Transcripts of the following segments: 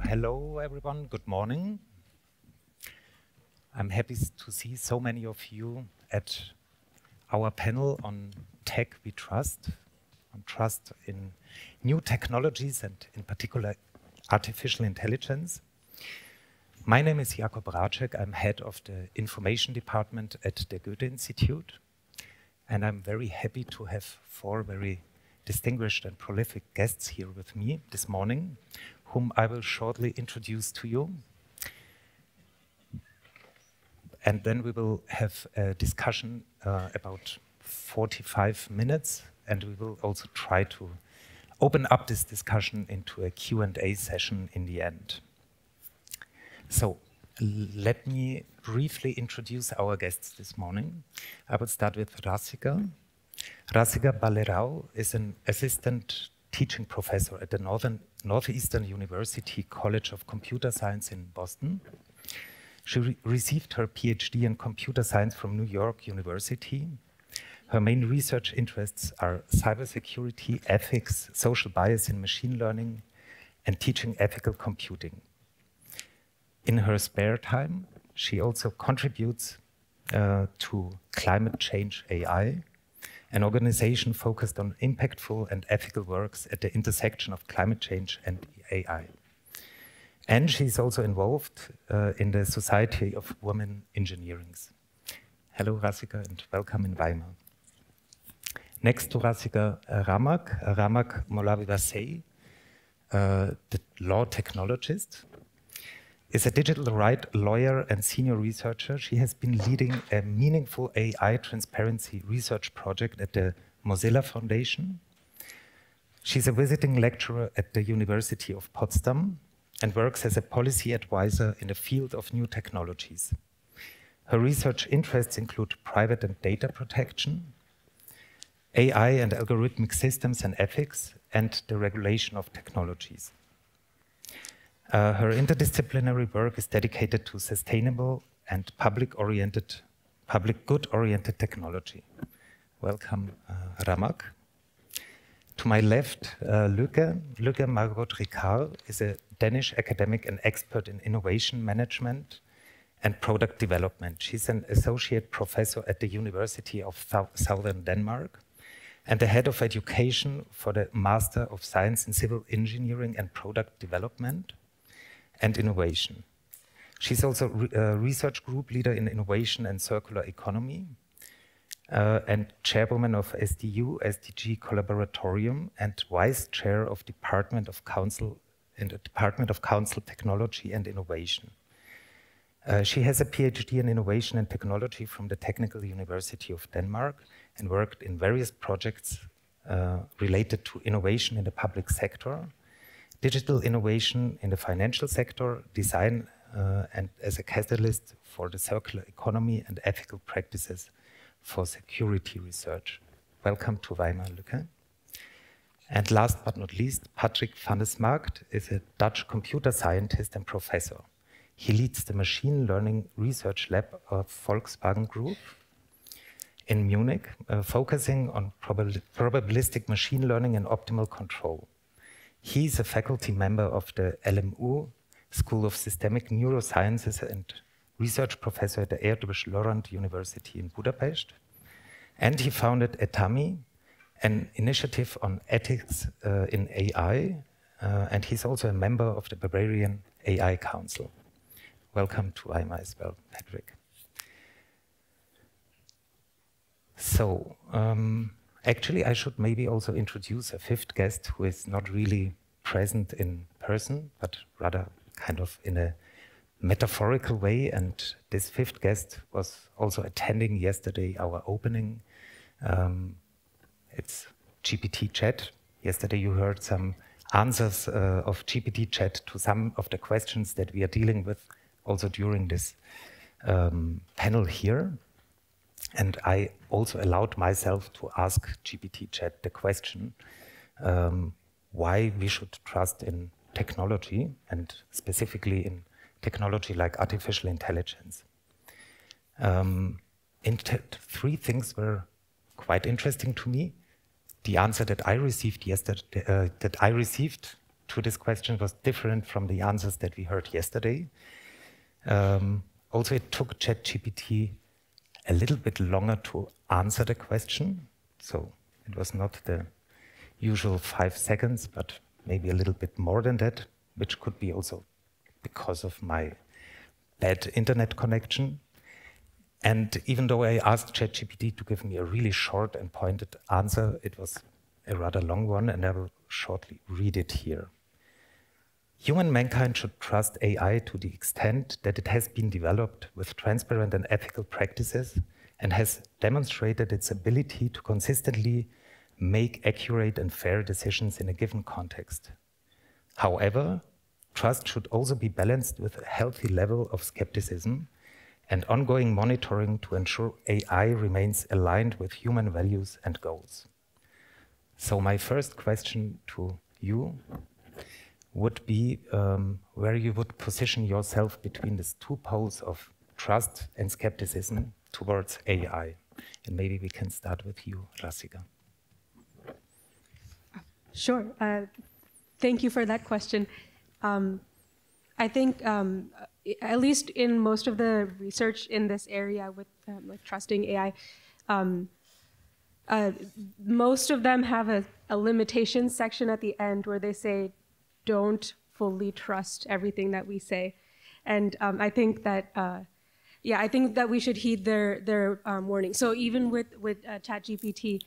Hello, everyone. Good morning. I'm happy to see so many of you at our panel on Tech We Trust, on trust in new technologies and in particular artificial intelligence. My name is Jakob Racek. I'm head of the information department at the Goethe-Institut, and I'm very happy to have four very distinguished and prolific guests here with me this morning, whom I will shortly introduce to you. And then we will have a discussion about 45 minutes, and we will also try to open up this discussion into a Q&A session in the end. So let me briefly introduce our guests this morning. I will start with Rasika. Rasika Bhalerao is an assistant teaching professor at the Northeastern University College of Computer Science in Boston. She received her PhD in computer science from New York University. Her main research interests are cybersecurity, ethics, social bias in machine learning, and teaching ethical computing. In her spare time, she also contributes to Climate Change AI, an organization focused on impactful and ethical works at the intersection of climate change and AI. And she's also involved in the Society of Women Engineering. Hello, Rasika, and welcome in Weimar. Next to Rasika, Ramak Molavi, the law technologist, is a digital rights lawyer and senior researcher. She has been leading a meaningful AI transparency research project at the Mozilla Foundation. She's a visiting lecturer at the University of Potsdam and works as a policy advisor in the field of new technologies. Her research interests include private and data protection, AI and algorithmic systems and ethics, and the regulation of technologies. Her interdisciplinary work is dedicated to sustainable and public good-oriented technology. Welcome, Ramak. To my left, Lykke Margot Ricard is a Danish academic and expert in innovation management and product development. She's an associate professor at the University of Southern Denmark and the head of education for the Master of Science in Civil Engineering and Product Development and Innovation. She's also a research group leader in innovation and circular economy and chairwoman of SDU, SDG Collaboratorium, and vice chair of Department of Council in the Department of Council Technology and Innovation. She has a PhD in Innovation and Technology from the Technical University of Denmark and worked in various projects related to innovation in the public sector, digital innovation in the financial sector, design, and as a catalyst for the circular economy and ethical practices for security research. Welcome to Weimar, Lykke. And last but not least, Patrick van de Smagt is a Dutch computer scientist and professor. He leads the machine learning research lab of Volkswagen Group in Munich, focusing on probabilistic machine learning and optimal control. He's a faculty member of the LMU School of Systemic Neurosciences and research professor at the Erdős Lorand University in Budapest. And he founded ETAMI, an initiative on ethics in AI, and he's also a member of the Bavarian AI Council. Welcome to Weimar as well, Patrick. So, actually, I should maybe also introduce a fifth guest who is not really present in person, but rather kind of in a metaphorical way. And this fifth guest was also attending yesterday our opening. It's GPT chat. Yesterday you heard some answers of GPT chat to some of the questions that we are dealing with also during this panel here. And I also allowed myself to ask GPT chat the question why we should trust in technology, and specifically in technology like artificial intelligence. Three things were quite interesting to me. The answer that I received yesterday, to this question was different from the answers that we heard yesterday. Also, it took ChatGPT a little bit longer to answer the question. So it was not the usual 5 seconds, but maybe a little bit more than that, which could be also because of my bad internet connection. And even though I asked ChatGPT to give me a really short and pointed answer, it was a rather long one, and I will shortly read it here. Human mankind should trust AI to the extent that it has been developed with transparent and ethical practices and has demonstrated its ability to consistently make accurate and fair decisions in a given context. However, trust should also be balanced with a healthy level of skepticism and ongoing monitoring to ensure AI remains aligned with human values and goals. So my first question to you would be where you would position yourself between these 2 poles of trust and skepticism towards AI. And maybe we can start with you, Rasika. Sure. Thank you for that question. I think, at least in most of the research in this area with like trusting AI, most of them have a limitations section at the end where they say, don't fully trust everything that we say. And I think that, I think that we should heed their warning. So even with ChatGPT,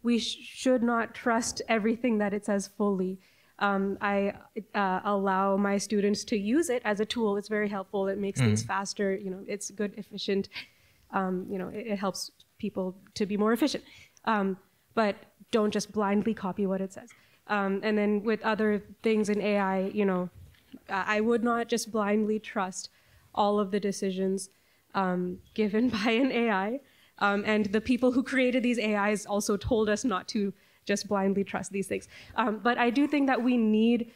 we should not trust everything that it says fully. I allow my students to use it as a tool. It's very helpful. It makes things faster. You know, it's good, efficient. You know, it helps people to be more efficient. But don't just blindly copy what it says. And then with other things in AI, you know, I would not just blindly trust all of the decisions given by an AI. And the people who created these AIs also told us not to just blindly trust these things. But I do think that we need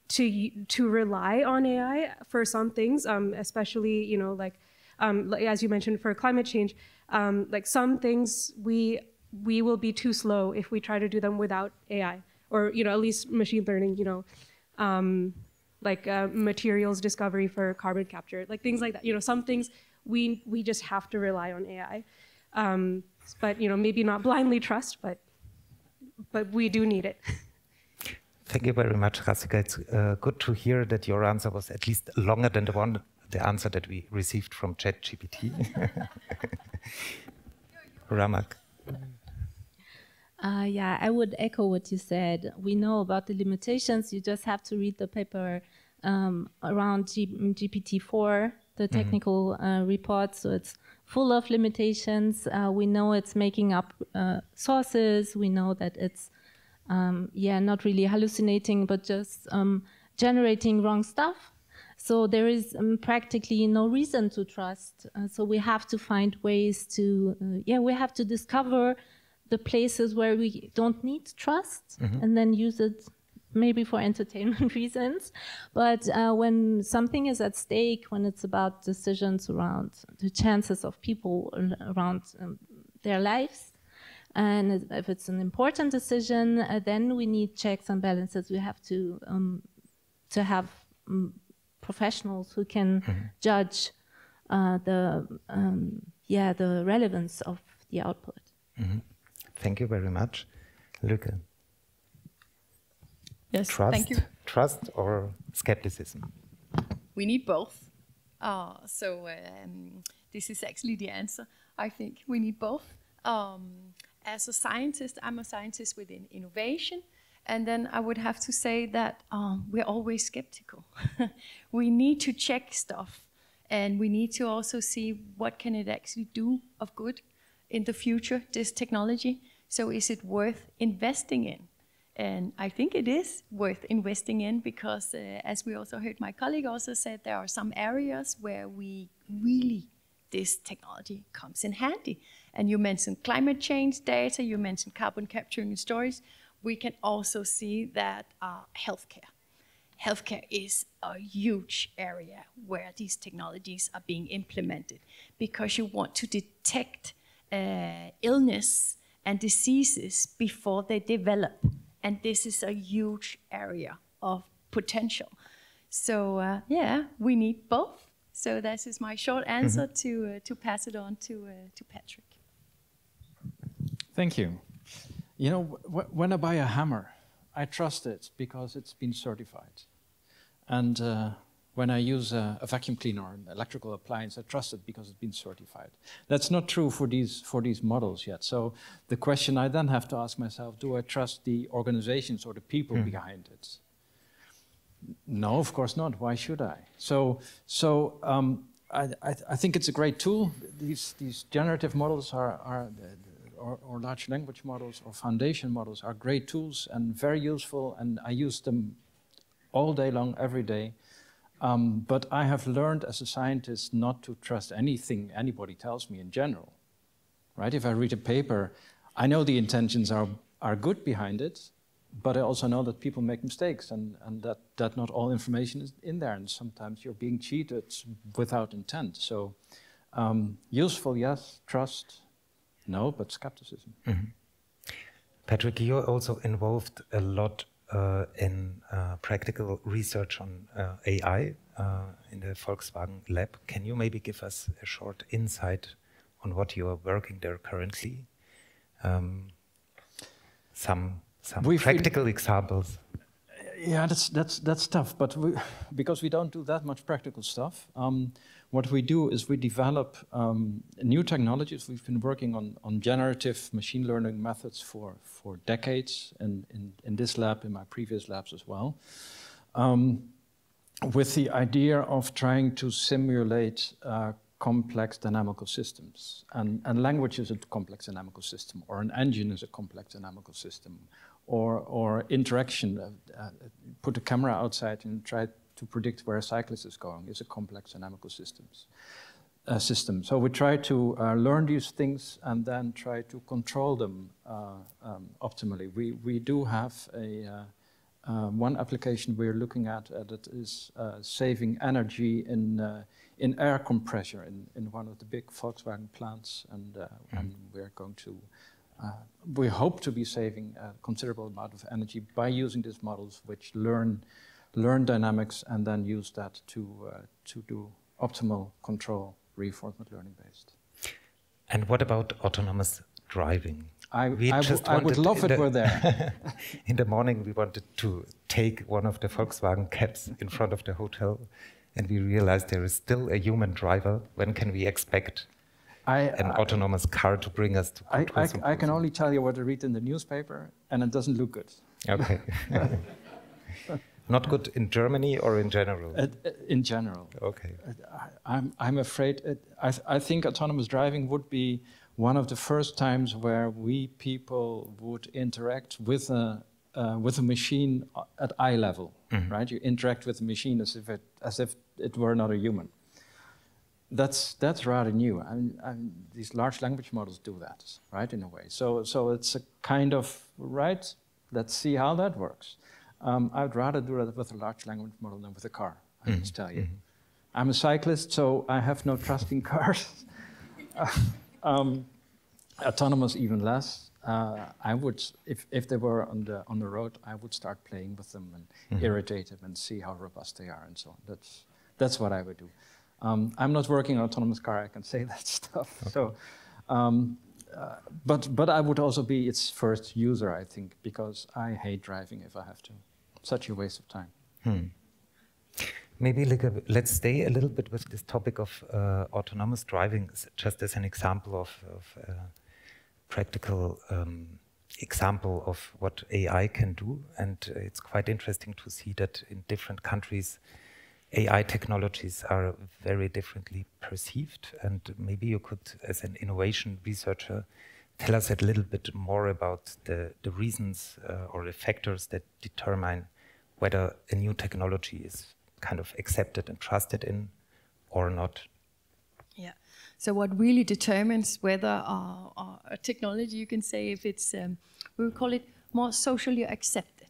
to rely on AI for some things, especially, you know, like as you mentioned, for climate change, like some things we will be too slow if we try to do them without AI, or, you know, at least machine learning, you know, like materials discovery for carbon capture, like things like that. You know, some things we just have to rely on AI. But, you know, maybe not blindly trust, but we do need it. Thank you very much, Rasika. It's good to hear that your answer was at least longer than the answer that we received from ChatGPT. Ramak. Yeah, I would echo what you said. We know about the limitations. You just have to read the paper around GPT-4, the technical report. So it's full of limitations. We know it's making up sources. We know that it's, not really hallucinating, but just generating wrong stuff. So there is practically no reason to trust. So we have to find ways to, we have to discover the places where we don't need trust and then use it maybe for entertainment reasons. But when something is at stake, when it's about decisions around the chances of people around their lives, and if it's an important decision, then we need checks and balances. We have to have professionals who can judge the relevance of the output. Thank you very much. Lykke. Yes, trust, thank you. Trust or skepticism? We need both. This is actually the answer. I think we need both. As a scientist, I'm a scientist within innovation. And then I would have to say that we're always skeptical. We need to check stuff. And we need to also see what can it actually do of good in the future, this technology. So is it worth investing in? And I think it is worth investing in because, as we also heard my colleague also said, there are some areas where this technology comes in handy. And you mentioned climate change data, you mentioned carbon capturing and storage. We can also see that healthcare. Healthcare is a huge area where these technologies are being implemented because you want to detect illness and diseases before they develop. And this is a huge area of potential. So yeah, we need both. So this is my short answer to pass it on to Patrick. Thank you. You know, when I buy a hammer, I trust it because it's been certified. And when I use a vacuum cleaner or an electrical appliance, I trust it because it's been certified. That's not true for these models yet. So the question I then have to ask myself, do I trust the organizations or the people behind it? No, of course not. Why should I? So I think it's a great tool. These generative models or large language models or foundation models are great tools and very useful, and I use them all day long, every day. But I have learned as a scientist not to trust anything anybody tells me in general, right? If I read a paper, I know the intentions are good behind it, but I also know that people make mistakes and that not all information is in there, and sometimes you're being cheated without intent. So useful, yes. Trust, no, but skepticism. Patrick, you're also involved a lot in practical research on AI in the Volkswagen lab. Can you maybe give us a short insight on what you are working there currently? Some practical examples. Yeah, that's tough, but because we don't do that much practical stuff, what we do is we develop new technologies. We've been working on generative machine learning methods for decades, and in this lab, in my previous labs as well, with the idea of trying to simulate complex dynamical systems. And language is a complex dynamical system, or an engine is a complex dynamical system, or interaction. Put a camera outside and try to predict where a cyclist is going is a complex dynamical system. So we try to learn these things and then try to control them optimally. We do have one application we're looking at that is saving energy in air compressor in one of the big Volkswagen plants, and we're going to. We hope to be saving a considerable amount of energy by using these models, which learn dynamics and then use that to do optimal control, reinforcement learning based. And what about autonomous driving? I would love it were there. In the morning, we wanted to take one of the Volkswagen cabs in front of the hotel, and we realized there is still a human driver. When can we expect an autonomous car to bring us to Kultursymposium? I can only tell you what I read in the newspaper, and it doesn't look good. Okay. Not good in Germany or in general? In general. Okay. I'm afraid. I think autonomous driving would be one of the first times where we people would interact with a machine at eye level, right? You interact with the machine as if it were not a human. That's rather new. These large language models do that, right, in a way. So it's a kind of, right, let's see how that works. I'd rather do that with a large language model than with a car, I must tell you. I'm a cyclist, so I have no trust in cars. Autonomous even less. I would, if they were on the road, I would start playing with them and irritate them and see how robust they are and so on. That's what I would do. I'm not working on an autonomous car, I can say that stuff. Okay. So, but I would also be its first user, I think, because I hate driving if I have to. Such a waste of time. Maybe Lykke, let's stay a little bit with this topic of autonomous driving, just as an example of practical example of what AI can do. And it's quite interesting to see that in different countries, AI technologies are very differently perceived. And maybe you could, as an innovation researcher, tell us a little bit more about the reasons or the factors that determine whether a new technology is kind of accepted and trusted in or not. Yeah. So what really determines whether a technology, you can say, if it's, we would call it more socially accepted,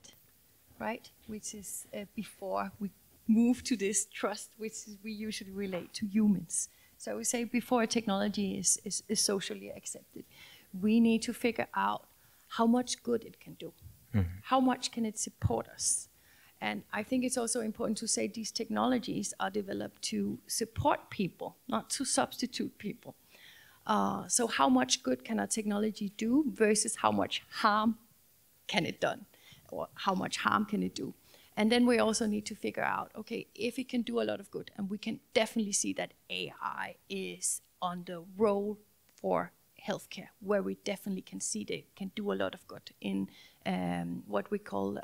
right? Which is before we move to this trust, which we usually relate to humans. So we say before a technology is socially accepted, we need to figure out how much good it can do. How much can it support us? And I think it's also important to say these technologies are developed to support people, not to substitute people. So how much good can a technology do versus how much harm can it do, or how much harm can it do? And then we also need to figure out, okay, if it can do a lot of good, and we can definitely see that AI is on the roll for healthcare, where we definitely can see that it can do a lot of good in what we call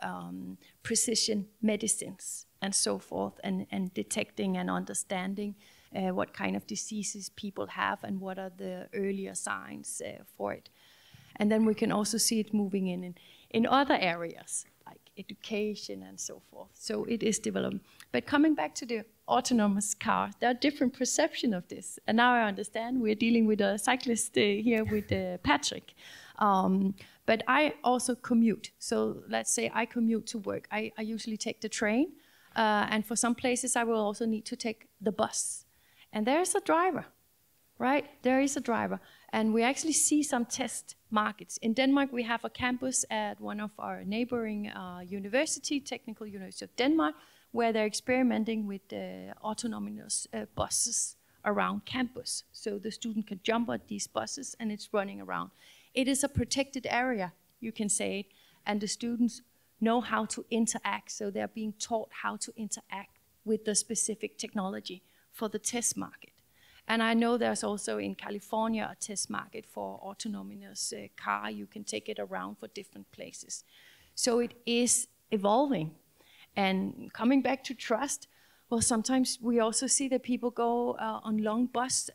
precision medicines and so forth, and detecting and understanding what kind of diseases people have and what are the earlier signs for it. And then we can also see it moving in other areas, like education and so forth. So it is developing. But coming back to the autonomous car, there are different perceptions of this. And now I understand we're dealing with a cyclist here with Patrick. But I also commute. So let's say I commute to work. I usually take the train. And for some places, I will also need to take the bus. And there's a driver, right? There is a driver. And we actually see some test markets. In Denmark, we have a campus at one of our neighboring university, Technical University of Denmark, where they're experimenting with autonomous buses around campus. So the student can jump on these buses and it's running around. It is a protected area, you can say it, and the students know how to interact. So they're being taught how to interact with the specific technology for the test market. And I know there's also in California a test market for autonomous car. You can take it around for different places. So it is evolving. And coming back to trust, well, sometimes we also see that people go on long bus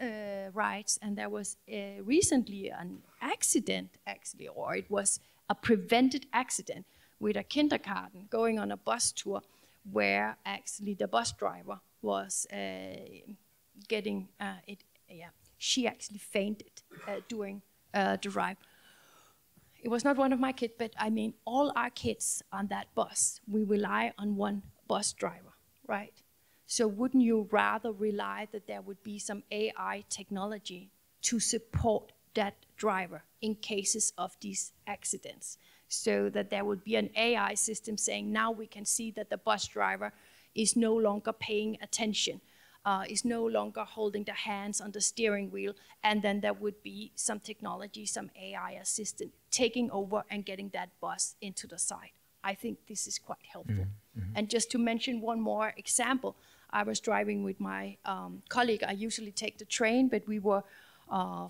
rides, and there was recently an accident, actually, or it was a prevented accident with a kindergarten going on a bus tour where actually the bus driver was getting she actually fainted during the ride. It was not one of my kids, but I mean, all our kids on that bus, we rely on one bus driver, right? So wouldn't you rather rely that there would be some AI technology to support that driver in cases of these accidents? So that there would be an AI system saying, now we can see that the bus driver is no longer paying attention, is no longer holding the hands on the steering wheel, and then there would be some technology, some AI assistant taking over and getting that bus into the side. I think this is quite helpful. Mm-hmm. And just to mention one more example, I was driving with my colleague. I usually take the train, but we were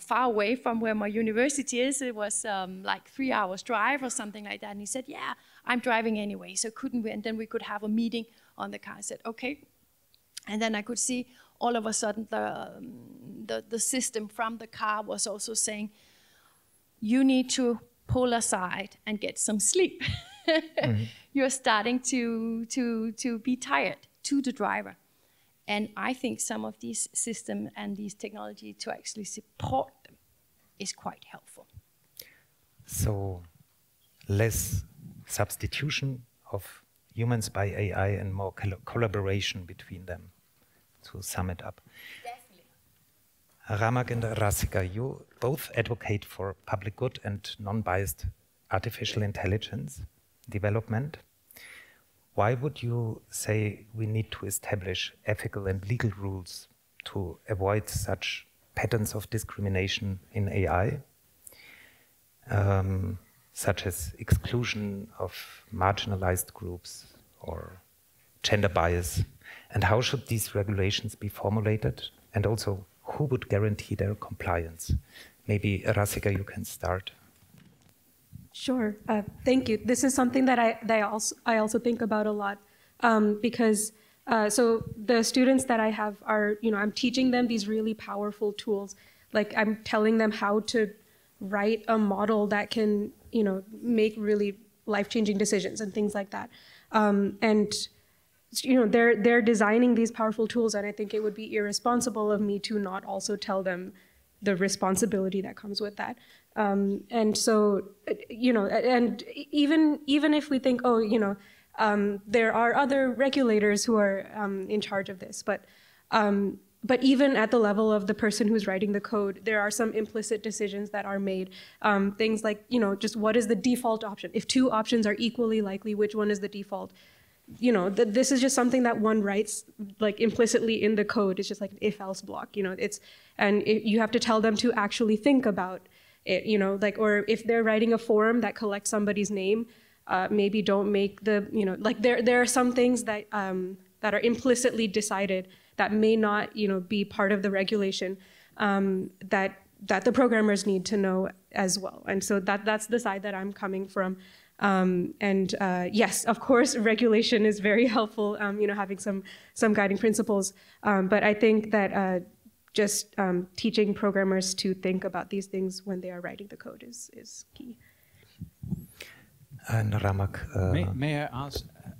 far away from where my university is. It was like 3 hours drive or something like that. And he said, yeah, I'm driving anyway, so couldn't we? And then we could have a meeting on the car. I said, okay. And then I could see all of a sudden the system from the car was also saying, you need to pull aside and get some sleep. Mm-hmm. You're starting to be tired, to the driver. And I think some of these systems and these technology to actually support them is quite helpful. So less substitution of humans by AI and more collaboration between them, to sum it up. Definitely. Ramak and Rasika, you both advocate for public good and non-biased artificial intelligence development. Why would you say we need to establish ethical and legal rules to avoid such patterns of discrimination in AI, such as exclusion of marginalized groups or gender bias? And how should these regulations be formulated? And also, who would guarantee their compliance? Maybe, Rasika, you can start. Sure, thank you. This is something that I also think about a lot because so the students that I have are, I'm teaching them these really powerful tools. Like I'm telling them how to write a model that can, make really life-changing decisions and things like that. And they're designing these powerful tools, and I think it would be irresponsible of me to not also tell them the responsibility that comes with that. And so, and even if we think, there are other regulators who are in charge of this, but even at the level of the person who's writing the code, there are some implicit decisions that are made. Things like, just what is the default option? If two options are equally likely, which one is the default? you know, this is just something that one writes like implicitly in the code. It's just like an if-else block, you know, you have to tell them to actually think about it, you know, like, or if they're writing a form that collects somebody's name, maybe don't make the, you know, like there are some things that, that are implicitly decided that may not, you know, be part of the regulation, that the programmers need to know as well. And so that's the side that I'm coming from. Yes, of course, regulation is very helpful, you know, having some guiding principles. But I think that just teaching programmers to think about these things when they are writing the code is key. And Ramak, may I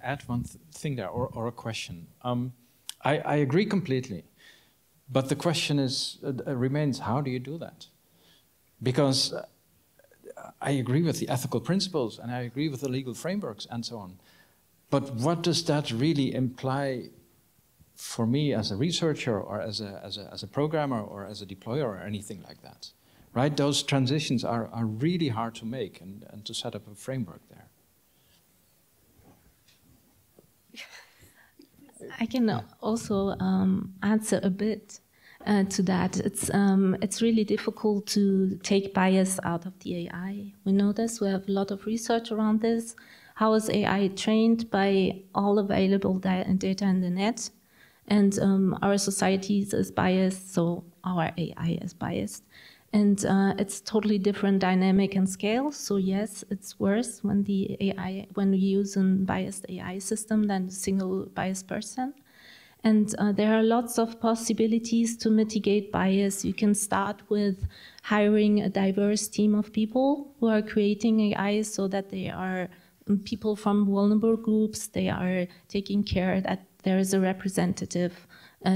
add one thing there, or a question? I agree completely, but the question remains: how do you do that? Because I agree with the ethical principles, and I agree with the legal frameworks, and so on. But what does that really imply for me as a researcher, or as a programmer, or as a deployer, or anything like that? Right? Those transitions are really hard to make, and to set up a framework there. I can also answer a bit to that. It's really difficult to take bias out of the AI. We know this. We have a lot of research around this. How is AI trained? By all available data in the net. And our societies is biased, so our AI is biased. And it's totally different dynamic and scale. So yes, it's worse when we use a biased AI system than a single biased person. And there are lots of possibilities to mitigate bias. You can start with hiring a diverse team of people who are creating AI, so that they are people from vulnerable groups. They are taking care that there is a representative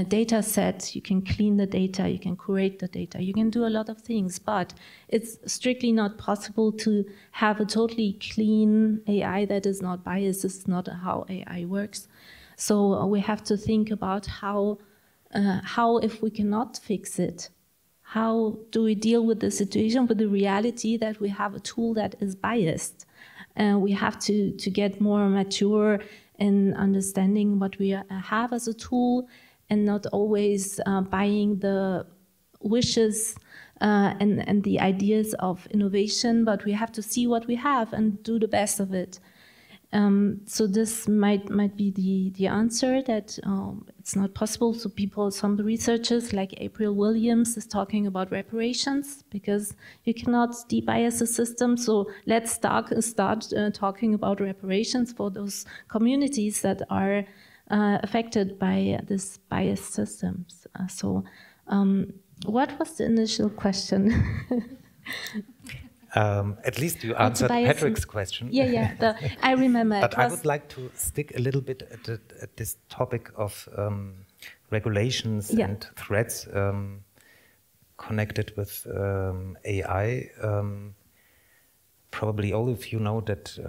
data set. You can clean the data, you can curate the data, you can do a lot of things, but it's strictly not possible to have a totally clean AI that is not biased. This is not how AI works. So we have to think about how if we cannot fix it, how do we deal with the situation, with the reality that we have a tool that is biased? We have to get more mature in understanding what we have as a tool, and not always buying the wishes and the ideas of innovation, but we have to see what we have and do the best of it. So this might be the answer, that it's not possible. So some researchers like April Williams is talking about reparations, because you cannot debias the system. So let's start talking about reparations for those communities that are affected by this biased systems. What was the initial question? At least you answered Patrick's question. Yeah. I remember. But I would like to stick a little bit at this topic of regulations and threats connected with AI. Probably all of you know that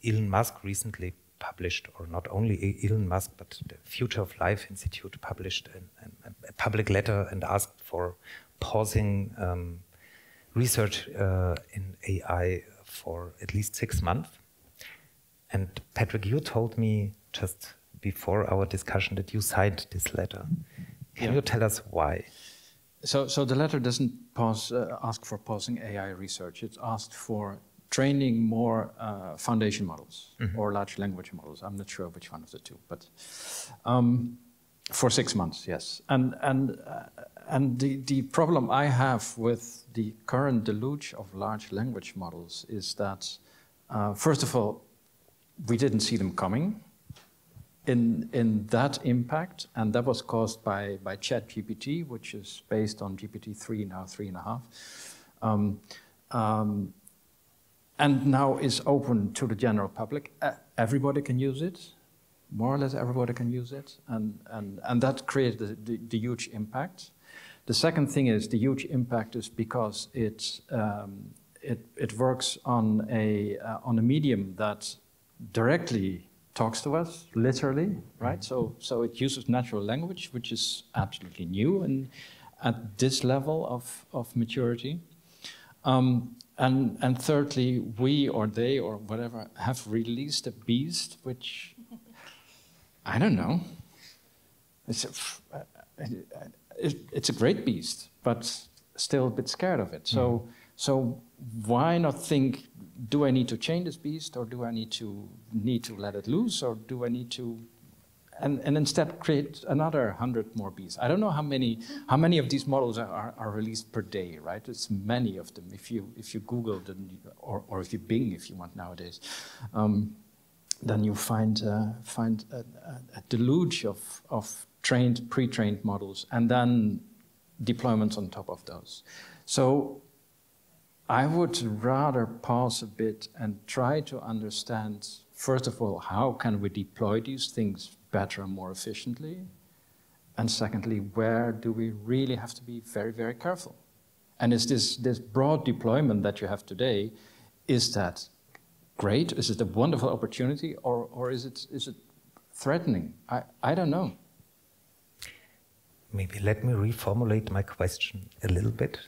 Elon Musk recently published, or not only Elon Musk, but the Future of Life Institute published a public letter and asked for pausing research in AI for at least 6 months. And Patrick, you told me just before our discussion that you signed this letter. Can you tell us why? So the letter doesn't ask for pausing AI research. It's asked for training more foundation models or large language models. I'm not sure which one of the two, but for 6 months, yes. And the problem I have with the current deluge of large language models is that, first of all, we didn't see them coming in that impact, and that was caused by ChatGPT, which is based on GPT-3, now 3.5. And now is open to the general public. Everybody can use it. More or less everybody can use it. And that created the huge impact. The second thing is the huge impact is because it works on a medium that directly talks to us, literally, right? So it uses natural language, which is absolutely new and at this level of maturity. And thirdly, we or they or whatever have released a beast which I don't know. It's a great beast, but still a bit scared of it. So why not think, do I need to chain this beast, or do I need to let it loose, or do I need to, and instead create another 100 more beasts? I don't know how many of these models are released per day, right? It's many of them. If you Google them, or if you Bing, if you want nowadays, then you find a deluge of trained, pre-trained models, and then deployments on top of those. So I would rather pause a bit and try to understand, first of all, how can we deploy these things better and more efficiently? And secondly, where do we really have to be very, very careful? And is this broad deployment that you have today, is that great? Is it a wonderful opportunity, or is it threatening? I don't know. Maybe let me reformulate my question a little bit.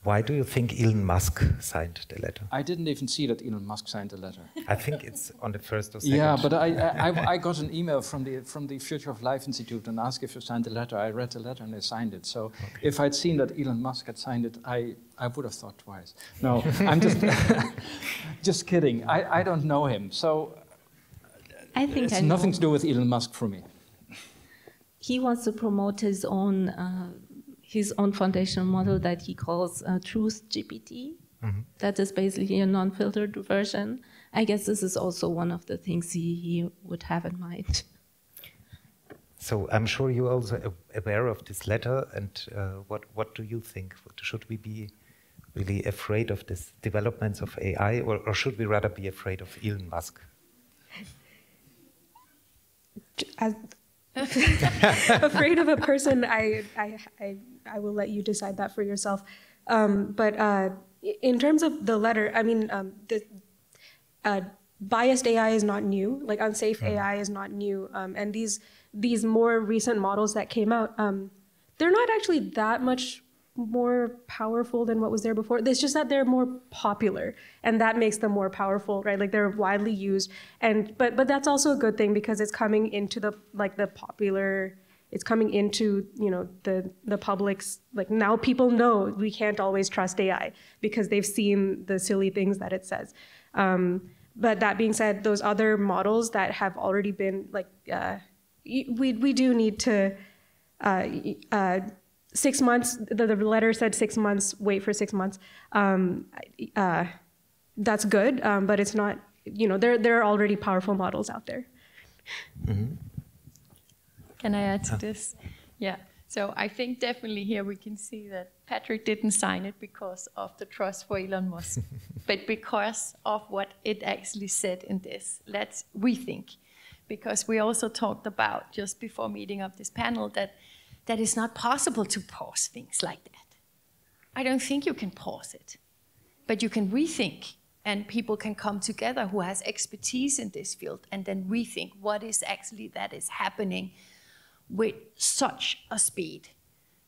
Why do you think Elon Musk signed the letter? I didn't even see that Elon Musk signed the letter. I think it's on the first or second. Yeah, but I got an email from the Future of Life Institute and asked if you signed the letter. I read the letter and I signed it. So if I'd seen that Elon Musk had signed it, I would have thought twice. No, I'm just just kidding. I don't know him, so I think it's nothing to do with Elon Musk for me. He wants to promote his own foundation model that he calls Truth GPT. Mm-hmm. That is basically a non-filtered version. I guess this is also one of the things he would have in mind. So I'm sure you're also aware of this letter, and what do you think? Should we be really afraid of this developments of AI, or should we rather be afraid of Elon Musk? Afraid of a person, I will let you decide that for yourself. But in terms of the letter, I mean, biased AI is not new. Like unsafe AI is not new. And these more recent models that came out, they're not actually that much more powerful than what was there before. It's just that they're more popular, and that makes them more powerful, right? Like they're widely used, and but that's also a good thing because it's coming into the popular. It's coming into the public's, like, now people know we can't always trust AI because they've seen the silly things that it says. But that being said, those other models that have already been we do need to. 6 months, the letter said 6 months, wait for 6 months. That's good, but it's not, there are already powerful models out there. Mm-hmm. Can I add to this? Yeah, so I think definitely here we can see that Patrick didn't sign it because of the trust for Elon Musk, but because of what it actually said in this. Let's rethink, because we also talked about just before meeting up this panel that it's not possible to pause things like that. I don't think you can pause it, but you can rethink, and people can come together who has expertise in this field and then rethink what is actually that is happening with such a speed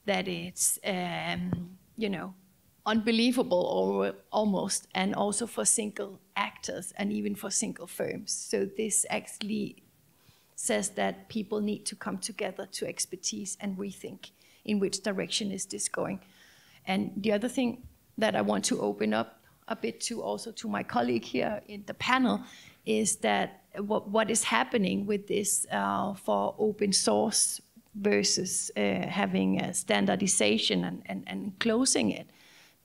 that it's, unbelievable or almost, and also for single actors and even for single firms. So this actually says that people need to come together to expertise and rethink in which direction is this going. And the other thing that I want to open up a bit to also to my colleague here in the panel is that what is happening with this for open source versus having a standardization and closing it,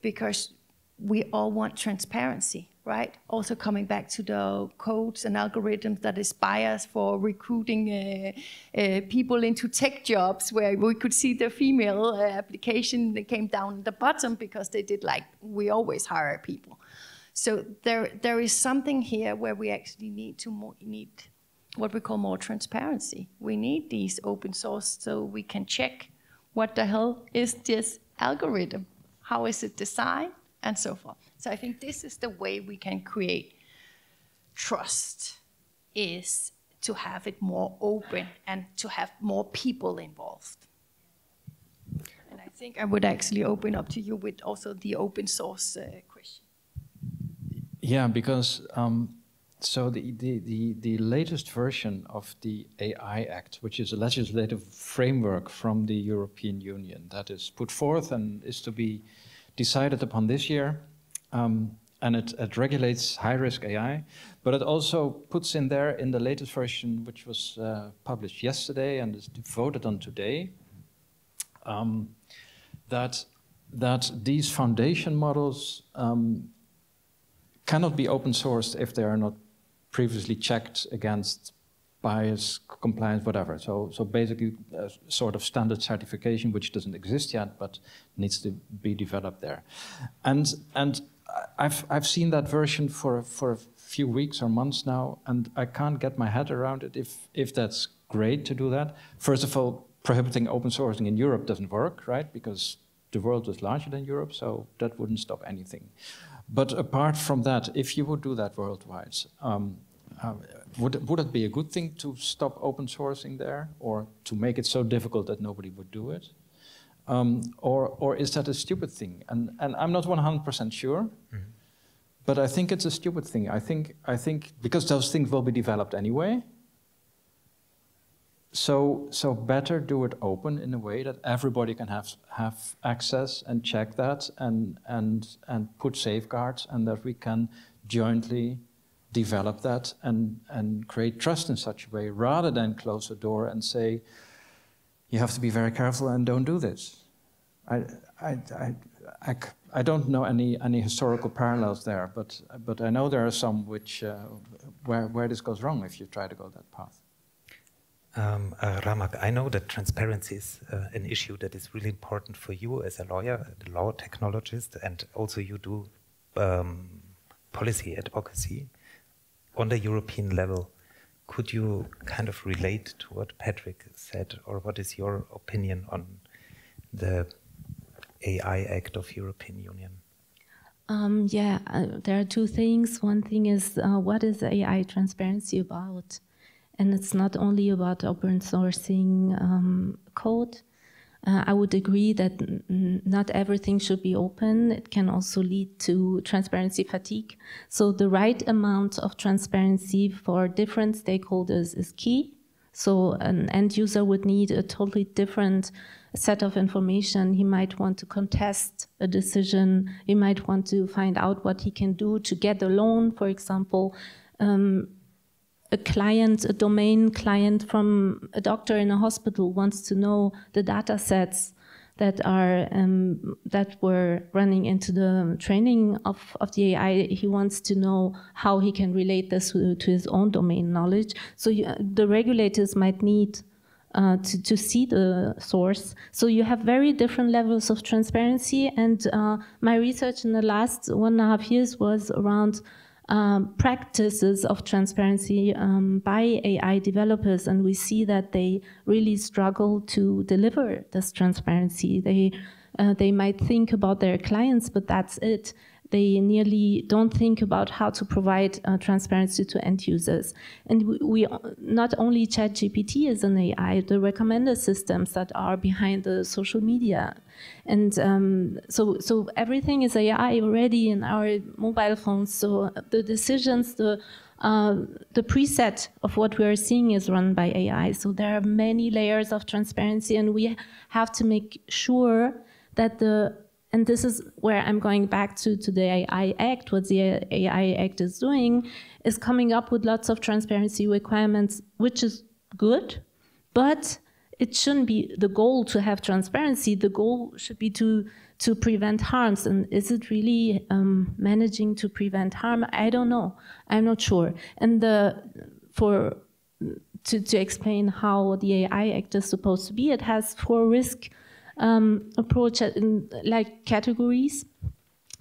because we all want transparency, right? Also coming back to the codes and algorithms that is biased for recruiting people into tech jobs, where we could see the female application that came down the bottom because they did like, we always hire people. So there is something here where we actually need what we call more transparency. We need these open source so we can check what the hell is this algorithm? How is it designed? And so forth. So I think this is the way we can create trust, is to have it more open and to have more people involved. And I think I would actually open up to you with also the open source question. Yeah, because So the latest version of the AI Act, which is a legislative framework from the European Union that is put forth and is to be decided upon this year, and it regulates high-risk AI, but it also puts in there in the latest version, which was published yesterday and is voted on today, that these foundation models cannot be open sourced if they are not previously checked against bias, compliance, whatever. So basically a sort of standard certification which doesn't exist yet but needs to be developed there. And I've seen that version for a few weeks or months now, and I can't get my head around it if that's great to do that. First of all, prohibiting open sourcing in Europe doesn't work, right? Because the world is larger than Europe, so that wouldn't stop anything. But apart from that, if you would do that worldwide, would it be a good thing to stop open sourcing there, or to make it so difficult that nobody would do it? Or is that a stupid thing? And I'm not 100% sure, but I think it's a stupid thing. I think because those things will be developed anyway. So better do it open in a way that everybody can have access and check that and put safeguards, and that we can jointly develop that and create trust in such a way, rather than close the door and say, you have to be very careful and don't do this. I don't know any historical parallels there, but I know there are some which where this goes wrong if you try to go that path. Ramak, I know that transparency is an issue that is really important for you as a lawyer, a law technologist, and also you do policy advocacy on the European level. Could you kind of relate to what Patrick said, or what is your opinion on the AI Act of European Union? There are two things. One thing is, what is AI transparency about? And it's not only about open sourcing code. I would agree that not everything should be open. It can also lead to transparency fatigue. So the right amount of transparency for different stakeholders is key. So an end user would need a totally different set of information. He might want to contest a decision. He might want to find out what he can do to get a loan, for example. A domain client from a doctor in a hospital wants to know the data sets that were running into the training of the AI. He wants to know how he can relate this to his own domain knowledge. So the regulators might need to see the source. So you have very different levels of transparency. And my research in the last 1.5 years was around practices of transparency by AI developers, and we see that they really struggle to deliver this transparency. They might think about their clients, but that's it. They nearly don't think about how to provide transparency to end users. And we not only ChatGPT is an AI, the recommender systems that are behind the social media. And so everything is AI already in our mobile phones. So the decisions, the preset of what we are seeing is run by AI. So there are many layers of transparency, and we have to make sure that and this is where I'm going back to the AI Act. What the AI Act is doing is coming up with lots of transparency requirements, which is good, but it shouldn't be the goal to have transparency. The goal should be to prevent harms. And is it really managing to prevent harm? I don't know. I'm not sure. And to explain how the AI Act is supposed to be, it has 4 risk approach in like categories.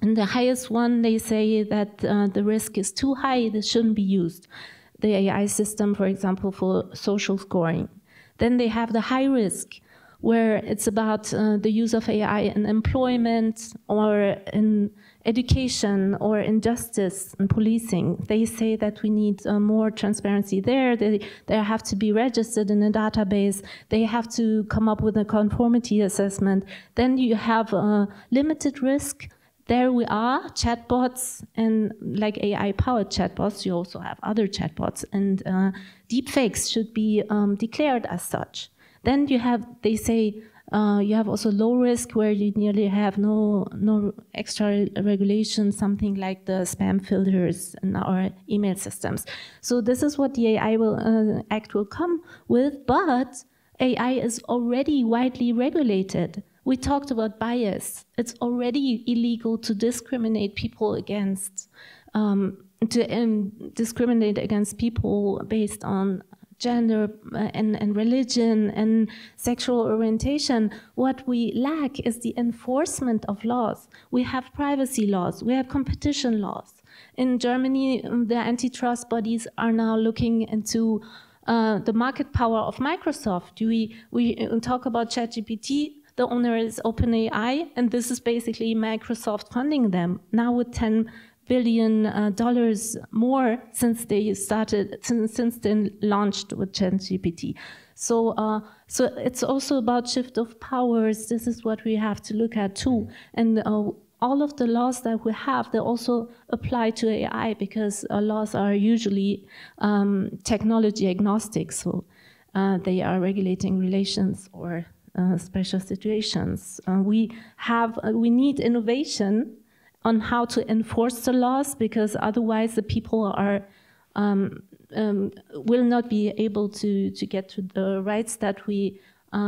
And the highest one, they say that the risk is too high, this shouldn't be used. The AI system, for example, for social scoring. Then they have the high risk, where it's about the use of AI in employment or in education or in justice and policing. They say that we need more transparency there. They have to be registered in a database. They have to come up with a conformity assessment. Then you have a limited risk. there we are, chatbots, and like AI-powered chatbots, you also have other chatbots, and deepfakes should be declared as such. Then you have, they say, you have also low risk where you nearly have no extra regulation, something like the spam filters in our email systems. So this is what the AI Act will come with, but AI is already widely regulated. We talked about bias. It's already illegal to discriminate people against, discriminate against people based on gender and religion and sexual orientation. What we lack is the enforcement of laws. We have privacy laws, we have competition laws. In Germany, the antitrust bodies are now looking into the market power of Microsoft. We talk about ChatGPT, the owner is OpenAI, and this is basically Microsoft funding them, now with $10 billion more since they started, since they launched with ChatGPT. So it's also about shift of powers. This is what we have to look at too. And all of the laws that we have, they also apply to AI because laws are usually technology agnostic. So they are regulating relations or special situations. We need innovation on how to enforce the laws, because otherwise the people are will not be able to get to the rights that we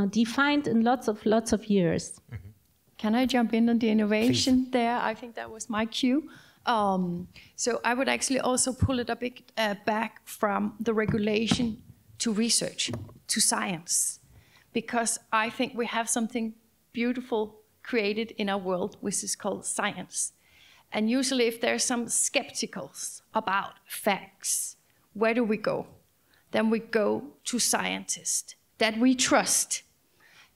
defined in lots of years. Mm-hmm. Can I jump in on the innovation Please. There? I think that was my cue. So I would actually also pull it a bit back from the regulation to research, to science, because I think we have something beautiful created in our world, which is called science. And usually if there's some skepticals about facts, where do we go? Then we go to scientists that we trust,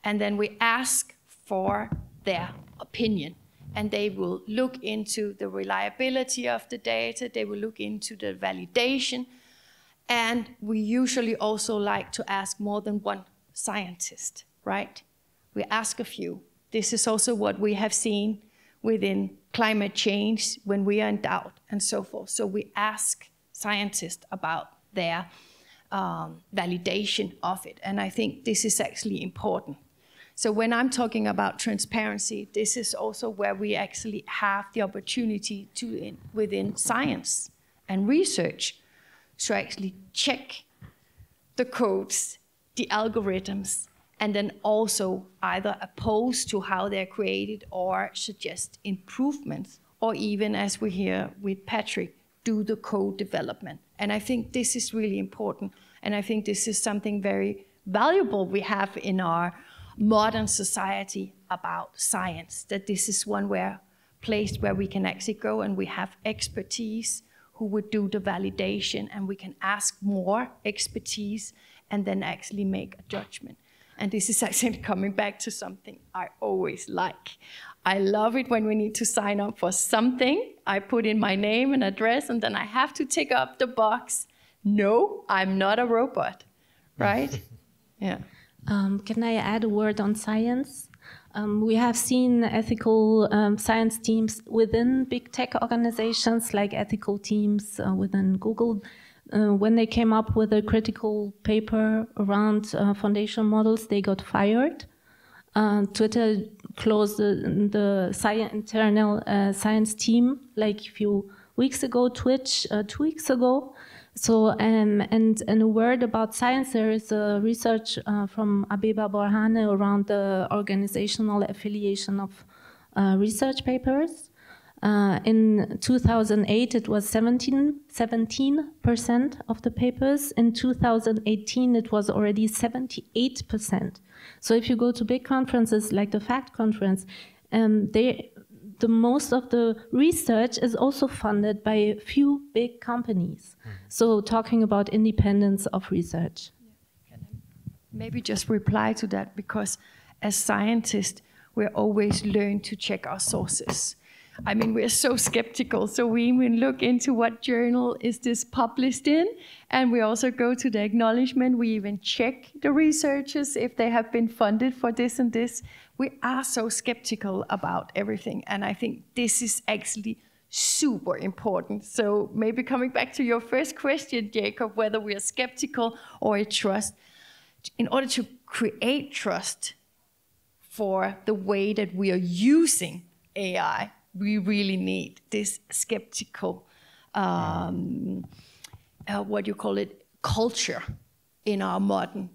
and then we ask for their opinion. And they will look into the reliability of the data, they will look into the validation, and we usually also like to ask more than one scientist, right? We ask a few. This is also what we have seen within climate change when we are in doubt and so forth. So we ask scientists about their validation of it. And I think this is actually important. So when I'm talking about transparency, this is also where we actually have the opportunity to, within science and research, to actually check the codes, the algorithms, and then also either oppose to how they're created or suggest improvements, or even, as we hear with Patrick, do the code development. And I think this is really important. And I think this is something very valuable we have in our modern society about science, that this is one place where we can actually go and we have expertise who would do the validation, and we can ask more expertise and then actually make a judgment. And this is actually coming back to something I always like. I love it when we need to sign up for something. I put in my name and address, and then I have to tick up the box. No, I'm not a robot, right? Yeah. Can I add a word on science? We have seen ethical science teams within big tech organizations, like ethical teams within Google. When they came up with a critical paper around foundation models, they got fired. Twitter closed the internal science team like a few weeks ago, Twitch 2 weeks ago. So, and a word about science, there is a research from Abeba Borhane around the organizational affiliation of research papers. In 2008, it was 17% of the papers. In 2018, it was already 78%. So if you go to big conferences like the FACT conference, the most of the research is also funded by a few big companies. So talking about independence of research. Can I maybe just reply to that, because as scientists, we're always learning to check our sources. I mean, we're so skeptical. So we even look into what journal is this published in, and we also go to the acknowledgement. We even check the researchers if they have been funded for this and this. We are so skeptical about everything, and I think this is actually super important. So maybe coming back to your first question, Jakob, whether we are skeptical or a trust, in order to create trust for the way that we are using AI, we really need this skeptical, what you call it, culture in our modern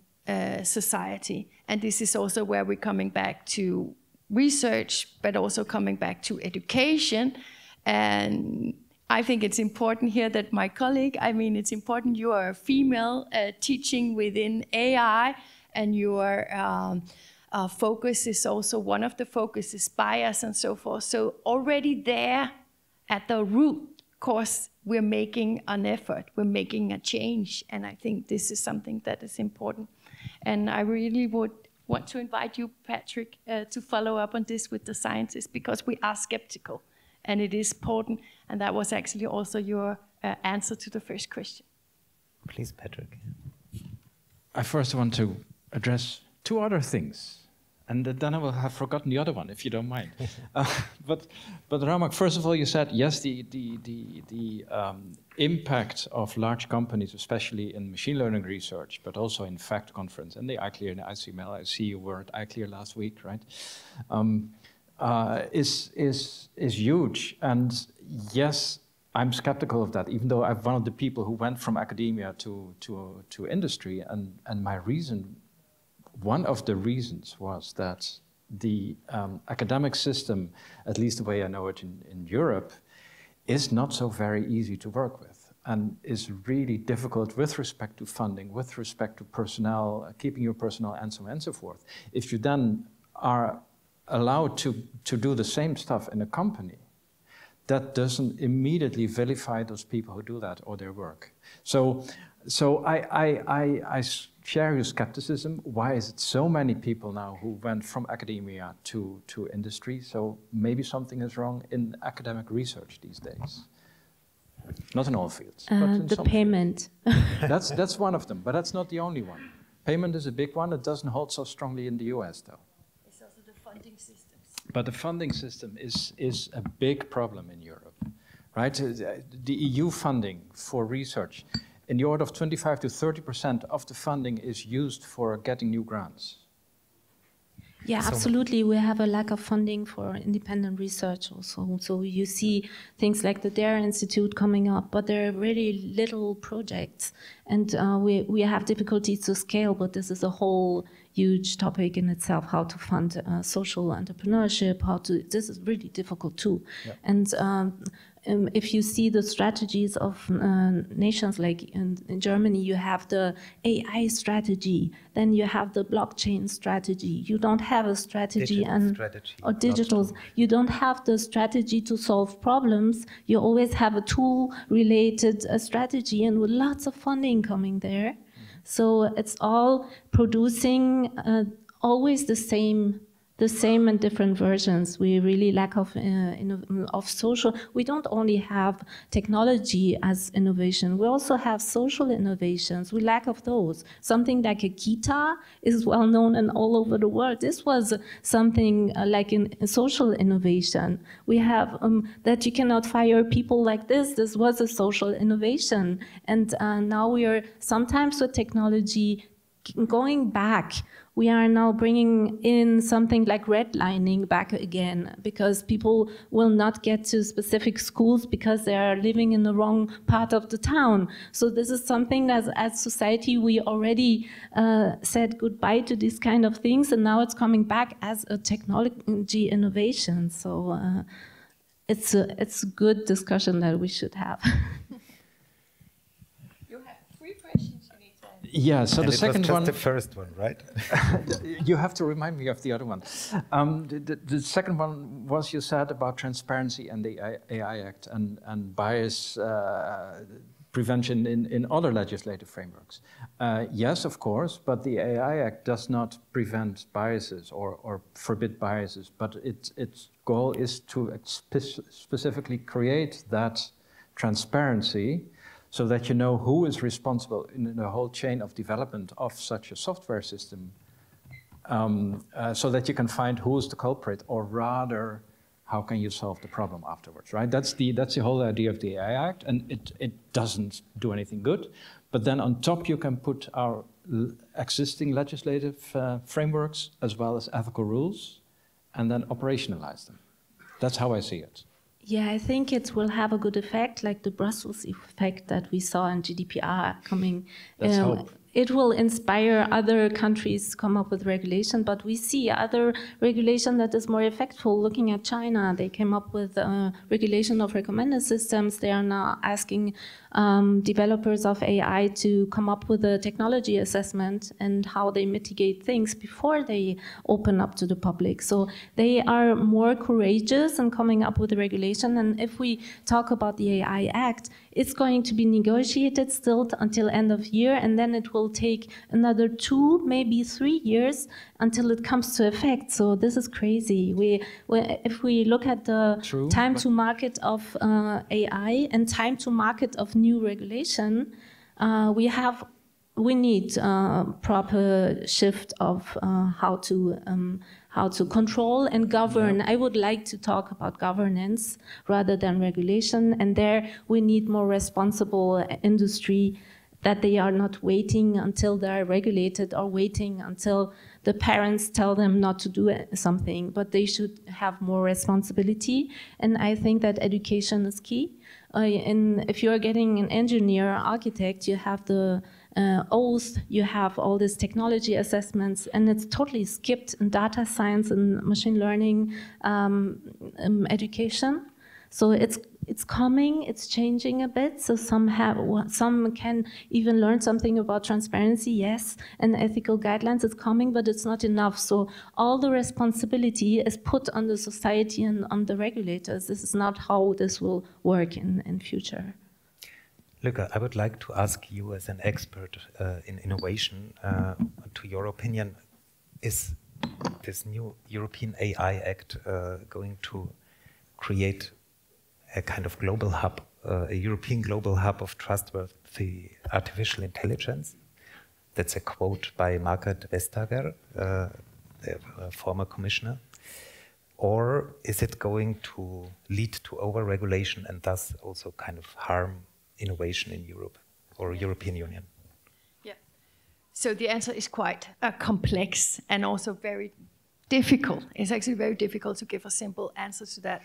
society. And this is also where we're coming back to research, but also coming back to education. And I think it's important here that my colleague, I mean, it's important you are a female teaching within AI, and your focus is also one of the focuses, bias and so forth. So already there at the root cause, we're making an effort, we're making a change. And I think this is something that is important. And I really would want to invite you, Patrick, to follow up on this with the scientists, because we are skeptical. And it is important, and that was actually also your answer to the first question. Please, Patrick. I first want to address two other things, and then I will have forgotten the other one, if you don't mind. But Ramak, first of all, you said, yes, the impact of large companies, especially in machine learning research, but also in fact conference, and the iClear and the ICML, I see you were at iClear last week, right? Is huge. And yes, I'm skeptical of that, even though I'm one of the people who went from academia to industry. And my reason, one of the reasons was that the academic system, at least the way I know it in Europe, is not so very easy to work with, and is really difficult with respect to funding, with respect to personnel, keeping your personnel, and so on and so forth. If you then are allowed to do the same stuff in a company, that doesn't immediately vilify those people who do that or their work. So I share your skepticism. Why is it so many people now who went from academia to industry? So maybe something is wrong in academic research these days. Not in all fields. But in the some payment. Fields. That's one of them, but that's not the only one. Payment is a big one. It doesn't hold so strongly in the US, though. Funding systems. But the funding system is a big problem in Europe, right? The EU funding for research, in the order of 25 to 30% of the funding is used for getting new grants. Yeah, absolutely. We have a lack of funding for independent research also. So you see things like the Goethe-Institut coming up, but there are really little projects. And we have difficulties to scale, but this is a whole huge topic in itself, how to fund social entrepreneurship, this is really difficult too. Yeah. And if you see the strategies of nations like in Germany, you have the AI strategy, then you have the blockchain strategy. You don't have a strategy or digital. You don't have the strategy to solve problems. You always have a tool-related strategy, and with lots of funding coming there. So it's all producing always the same and different versions. We really lack of social. We don't only have technology as innovation. We also have social innovations. We lack of those. Something like a Kita is well known and all over the world. This was something like in social innovation. We have that you cannot fire people like this. This was a social innovation. And now we are sometimes with technology going back. We are now bringing in something like redlining back again, because people will not get to specific schools because they are living in the wrong part of the town. So this is something that as society we already said goodbye to these kind of things, and now it's coming back as a technology innovation. So it's a good discussion that we should have. You have 3 questions. Yeah, so and the second one... the first one, right? You have to remind me of the other one. The second one was, you said about transparency and the AI Act and bias prevention in other legislative frameworks. Yes, of course, but the AI Act does not prevent biases or forbid biases, but its goal is to specifically create that transparency so that you know who is responsible in the whole chain of development of such a software system, so that you can find who is the culprit, or rather, how can you solve the problem afterwards, right? That's the whole idea of the AI Act, and it doesn't do anything good. But then on top you can put our existing legislative frameworks as well as ethical rules, and then operationalize them. That's how I see it. Yeah, I think it will have a good effect, like the Brussels effect that we saw in GDPR coming. Let's hope. It will inspire other countries to come up with regulation, but we see other regulation that is more effectful. Looking at China, they came up with regulation of recommender systems. They are now asking developers of AI to come up with a technology assessment and how they mitigate things before they open up to the public. So they are more courageous in coming up with a regulation. And if we talk about the AI Act, it's going to be negotiated still until end of year, and then it will take another 2, maybe 3 years until it comes to effect. So this is crazy. If we look at the time to market of AI and time to market of new regulation, we need proper shift of how to control and govern. I would like to talk about governance rather than regulation, and there we need more responsible industry, that they are not waiting until they are regulated or waiting until the parents tell them not to do something, but they should have more responsibility. And I think that education is key. And if you're getting an engineer or architect, you have the oath, you have all these technology assessments, and it's totally skipped in data science and machine learning education. So it's coming, it's changing a bit. So some can even learn something about transparency, yes, and ethical guidelines. It's coming, but it's not enough. So all the responsibility is put on the society and on the regulators. This is not how this will work in future. Lykke, I would like to ask you as an expert in innovation, to your opinion, is this new European AI Act going to create a kind of global hub, a European global hub of trustworthy artificial intelligence? That's a quote by Margaret Vestager, the former commissioner. Or is it going to lead to over-regulation and thus also kind of harm innovation in Europe or European Union? Yeah. So the answer is quite complex and also very difficult. It's actually very difficult to give a simple answer to that.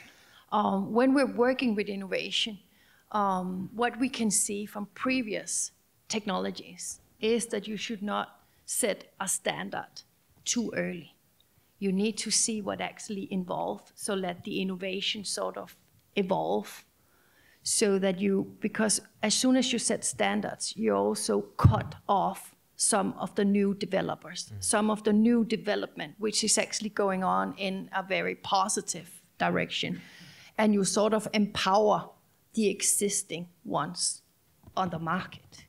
When we're working with innovation, what we can see from previous technologies is that you should not set a standard too early. You need to see what actually involved, so let the innovation sort of evolve, so that because as soon as you set standards, you also cut off some of the new developers, some of the new development, which is actually going on in a very positive direction. And you sort of empower the existing ones on the market.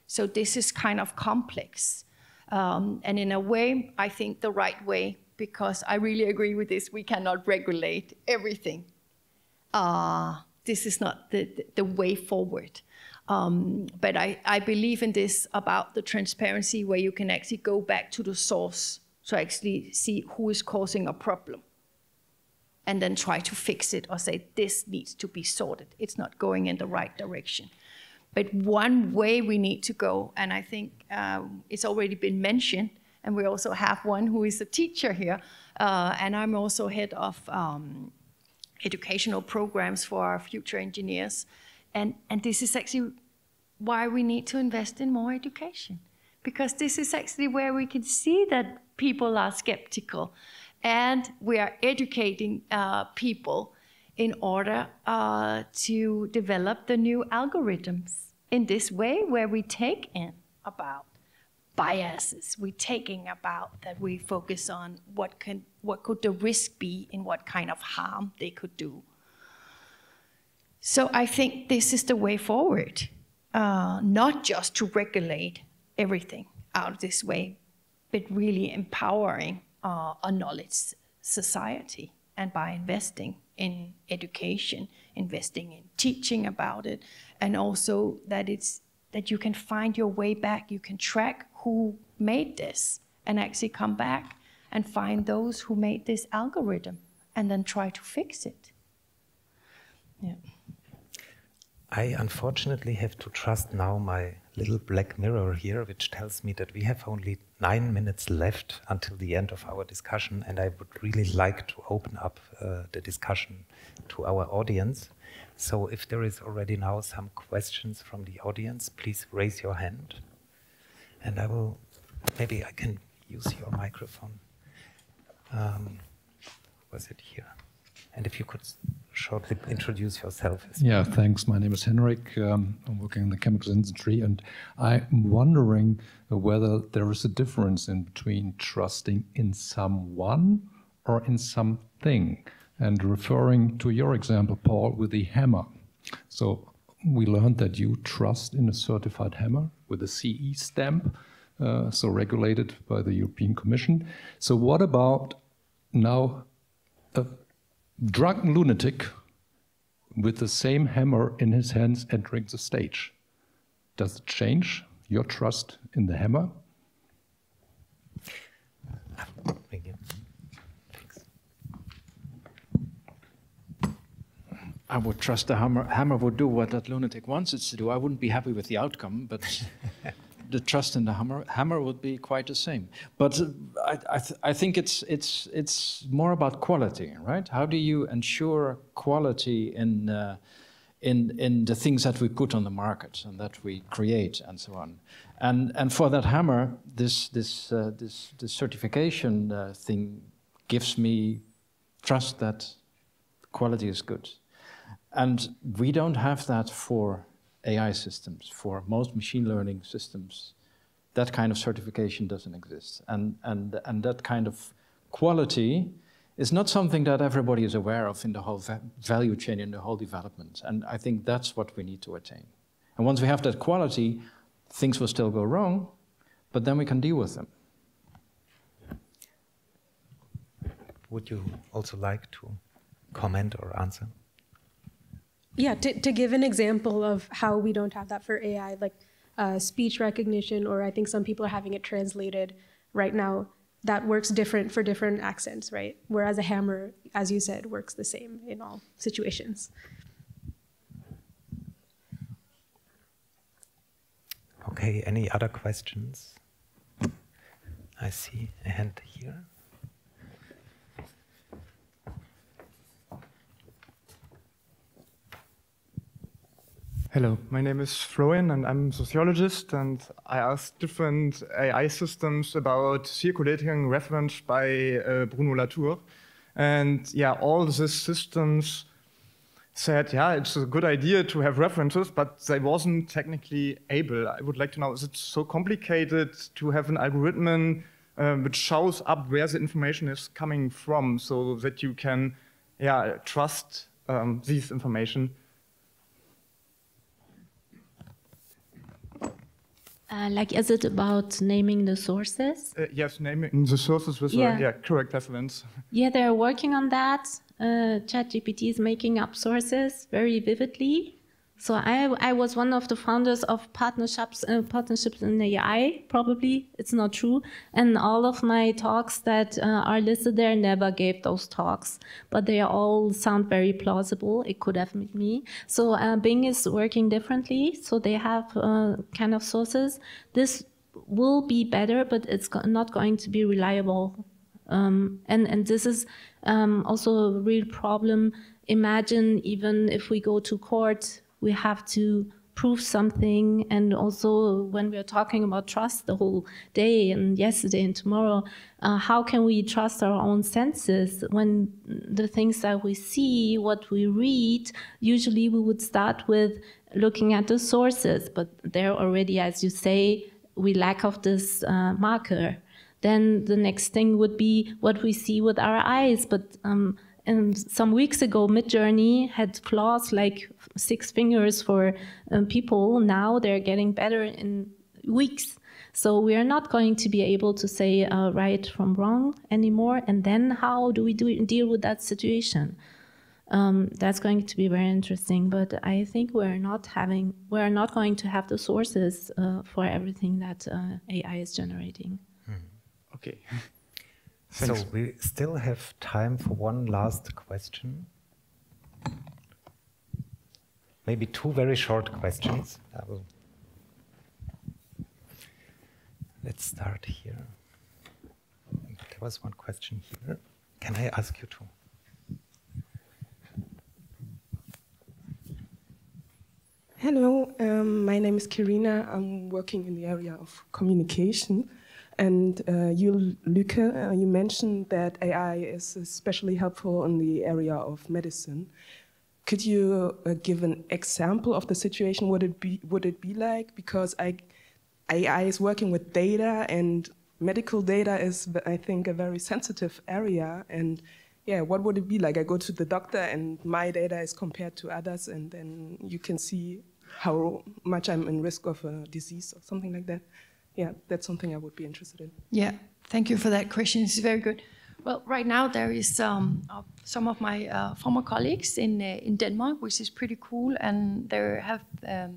So this is kind of complex. And in a way, I think the right way, because I really agree with this, we cannot regulate everything. This is not the way forward. But I believe in this about the transparency, where you can actually go back to the source to actually see who is causing a problem, and then try to fix it or say, this needs to be sorted. It's not going in the right direction. But one way we need to go, and I think it's already been mentioned, and we also have one who is a teacher here, and I'm also head of educational programs for our future engineers. And this is actually why we need to invest in more education, because this is actually where we can see that people are skeptical. And we are educating people in order to develop the new algorithms in this way, where we take in about biases. We're taking about that we focus on what could the risk be and what kind of harm they could do. So I think this is the way forward, not just to regulate everything out this way, but really empowering a knowledge society, and by investing in education, investing in teaching about it, and also that you can find your way back, you can track who made this, and actually come back and find those who made this algorithm, and then try to fix it. Yeah. I unfortunately have to trust now my little black mirror here, which tells me that we have only 9 minutes left until the end of our discussion, and I would really like to open up the discussion to our audience. So if there is already now some questions from the audience, please raise your hand. And I will, maybe I can use your microphone. Was it here? And if you could shortly introduce yourself. Yeah, thanks. My name is Henrik. I'm working in the chemicals industry, and I'm wondering whether there is a difference in between trusting in someone or in something. And referring to your example, Paul, with the hammer. So we learned that you trust in a certified hammer with a CE stamp, so regulated by the European Commission. So what about now a drunken lunatic with the same hammer in his hands entering the stage? Does it change your trust in the hammer? Thank you. I would trust the hammer would do what that lunatic wants it to do. I wouldn't be happy with the outcome, but the trust in the hammer would be quite the same. But I think it's more about quality, right? How do you ensure quality in the things that we put on the market and that we create and so on? And for that hammer, this certification thing gives me trust that quality is good. And we don't have that for AI systems, for most machine learning systems. That kind of certification doesn't exist. And that kind of quality is not something that everybody is aware of in the whole value chain, in the whole development. And I think that's what we need to attain. And once we have that quality, things will still go wrong, but then we can deal with them. Would you also like to comment or answer? Yeah, to give an example of how we don't have that for AI, like speech recognition, or I think some people are having it translated right now, that works different for different accents, right? Whereas a hammer, as you said, works the same in all situations. Okay, any other questions? I see a hand here. Hello, my name is Florian and I'm a sociologist, and I asked different AI systems about circulating reference by Bruno Latour. And yeah, all these systems said, yeah, it's a good idea to have references, but they wasn't technically able. I would like to know, is it so complicated to have an algorithm which shows up where the information is coming from so that you can trust this information? Like, is it about naming the sources? Yes, naming the sources with correct reference. Yeah, they're working on that. ChatGPT is making up sources very vividly. So I was one of the founders of partnerships in AI, probably, it's not true. And all of my talks that are listed there never gave those talks, but they all sound very plausible. It could have been me. So Bing is working differently. So they have kind of sources. This will be better, but it's not going to be reliable. And this is also a real problem. Imagine even if we go to court, we have to prove something, and also when we are talking about trust the whole day and yesterday and tomorrow, how can we trust our own senses when the things that we see, what we read, usually we would start with looking at the sources, but there already, as you say, we lack of this marker. Then the next thing would be what we see with our eyes, but And some weeks ago, Midjourney had claws like 6 fingers for people. Now they're getting better in weeks. So we are not going to be able to say right from wrong anymore. And then how do we deal with that situation? That's going to be very interesting. But I think we're not going to have the sources for everything that AI is generating. Okay. So we still have time for one last question. Maybe 2 very short questions. Let's start here. There was one question here. Can I ask you to? Hello, my name is Kirina. I'm working in the area of communication. And you, Lykke, you mentioned that AI is especially helpful in the area of medicine. Could you give an example of the situation? Would it be like? Because AI is working with data, and medical data is, I think, a very sensitive area. And yeah, what would it be like? I go to the doctor, and my data is compared to others, and then you can see how much I'm in risk of a disease or something like that. Yeah, that's something I would be interested in. Yeah, thank you for that question. It's very good. Well, right now there is some of my former colleagues in Denmark, which is pretty cool, and they have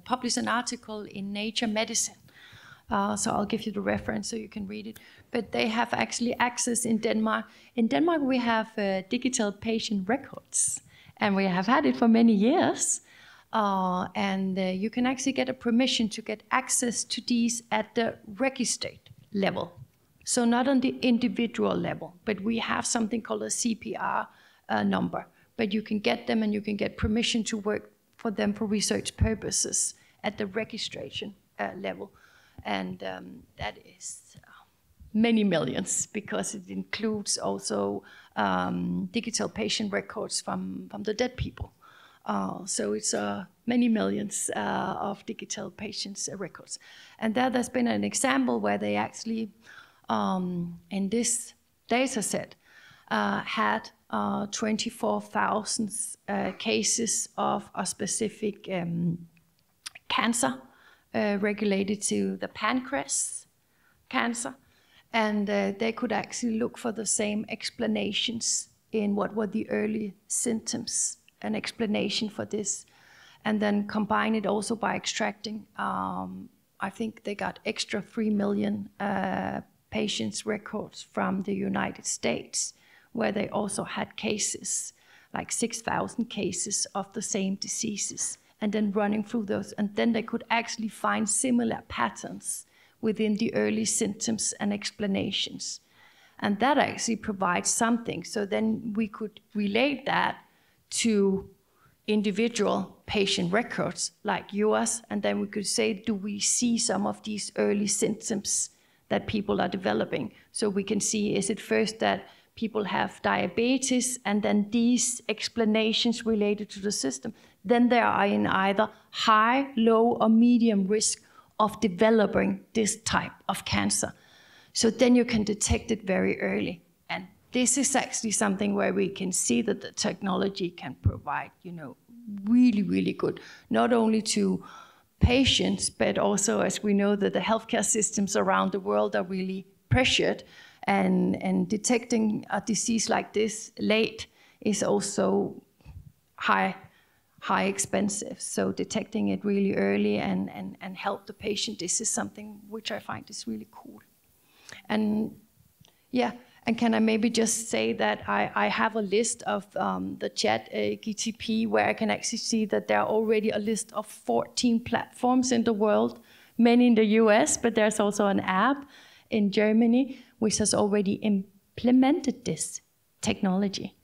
published an article in Nature Medicine. So I'll give you the reference so you can read it. But they have actually access in Denmark. In Denmark, we have digital patient records, and we have had it for many years. And you can actually get a permission to get access to these at the registered level. So not on the individual level, but we have something called a CPR number. But you can get them, and you can get permission to work for them for research purposes at the registration level. And that is many millions, because it includes also digital patient records from the dead people. So it's many millions of digital patients' records. And there's been an example where they actually, in this data set, had 24,000 cases of a specific cancer related to the pancreas cancer. And they could actually look for the same explanations in what were the early symptoms, an explanation for this, and then combine it also by extracting, I think they got extra 3 million patients' records from the United States, where they also had cases, like 6,000 cases of the same diseases, and then running through those, and then they could actually find similar patterns within the early symptoms and explanations. And that actually provides something. So then we could relate that to individual patient records like yours, and then we could say, do we see some of these early symptoms that people are developing? So we can see, is it first that people have diabetes, and then these explanations related to the system, then they are in either high, low, or medium risk of developing this type of cancer. So then you can detect it very early. And this is actually something where we can see that the technology can provide, really, really good, not only to patients, but also, as we know, that the healthcare systems around the world are really pressured, and detecting a disease like this late is also high expensive. So detecting it really early and help the patient, this is something which I find is really cool. And yeah, and can I maybe just say that I have a list of the chat GTP, where I can actually see that there are already a list of 14 platforms in the world, many in the US, but there's also an app in Germany which has already implemented this technology.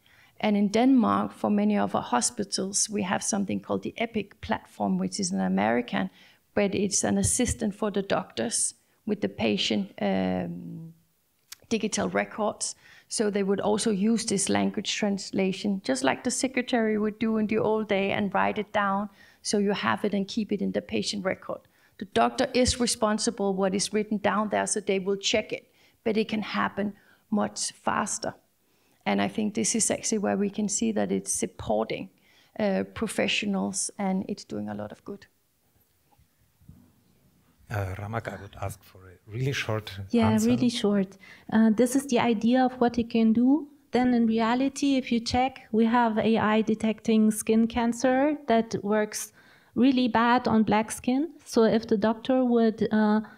And in Denmark, for many of our hospitals, we have something called the EPIC platform, which is an American, but it's an assistant for the doctors with the patient digital records. So they would also use this language translation, just like the secretary would do in the old day, and write it down so you have it and keep it in the patient record. The doctor is responsible what is written down there, so they will check it, but it can happen much faster. And I think this is actually where we can see that it's supporting professionals and it's doing a lot of good. Ramak, I would ask for a really short answer. Yeah, really short. This is the idea of what it can do. Then in reality, if you check, we have AI detecting skin cancer that works really bad on black skin. So if the doctor would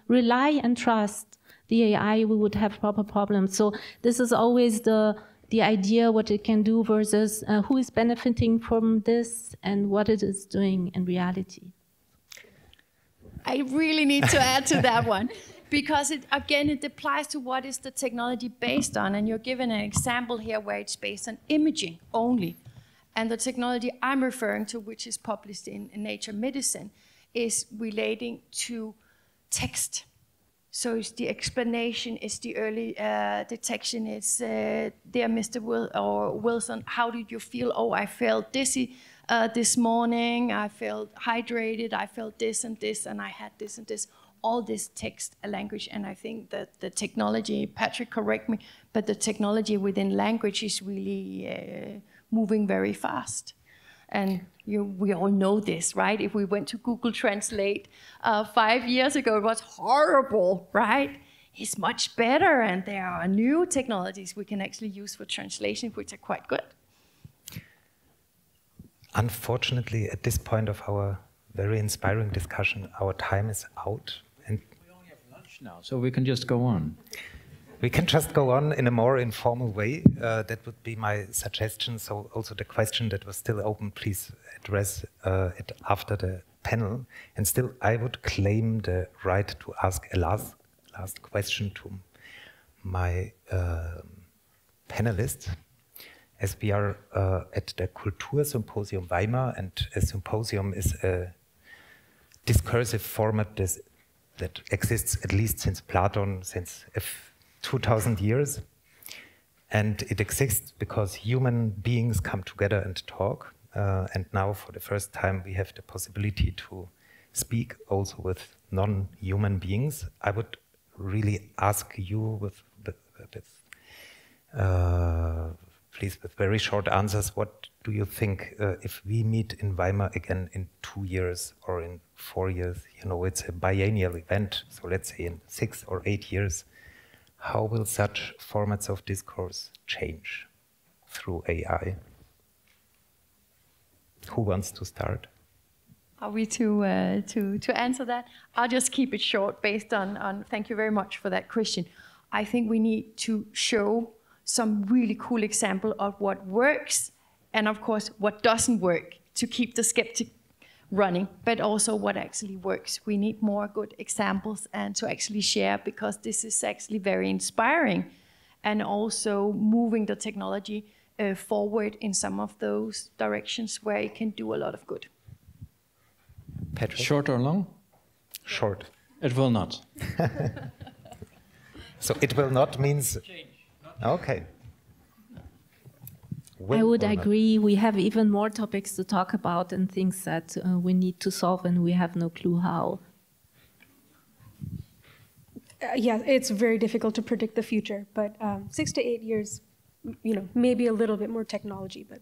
rely and trust the AI, we would have proper problems. So this is always the idea what it can do versus who is benefiting from this and what it is doing in reality. I really need to add to that one, because it applies to what is the technology based on, and you're given an example here where it's based on imaging only. And the technology I'm referring to, which is published in Nature Medicine, is relating to text. So it's the explanation, it's the early detection, it's, dear Mr. Wilson, how did you feel? Oh, I felt dizzy this morning, I felt hydrated, I felt this, and I had this and this. All this text language, and I think that the technology, Patrick, correct me, but the technology within language is really moving very fast. And we all know this, right? If we went to Google Translate 5 years ago, it was horrible, right? It's much better, and there are new technologies we can actually use for translation, which are quite good. Unfortunately, at this point of our very inspiring discussion, our time is out. And we only have lunch now, so we can just go on. We can just go on in a more informal way. That would be my suggestion. So also the question that was still open, please address it after the panel. And still, I would claim the right to ask a last question to my panelists. As we are at the Kultursymposium Weimar, and a symposium is a discursive format that exists at least since Plato, since 2000 years. And it exists because human beings come together and talk. And now, for the first time, we have the possibility to speak also with non-human beings. I would really ask you please, with very short answers, what do you think if we meet in Weimar again in 2 years or in 4 years? You know, it's a biennial event, so let's say in 6 or 8 years. How will such formats of discourse change through AI? Who wants to start? Are we to answer that? I'll just keep it short based on thank you very much for that question. I think we need to show some really cool example of what works and of course what doesn't work to keep the skeptic running, but also what actually works. We need more good examples and to actually share, because this is actually very inspiring and also moving the technology forward in some of those directions where it can do a lot of good. Patrick? Short or long? Short. It will not. So it will not means... Okay. I would agree. We have even more topics to talk about and things that we need to solve, and we have no clue how. Yeah, it's very difficult to predict the future, but 6 to 8 years, you know, maybe a little bit more technology, but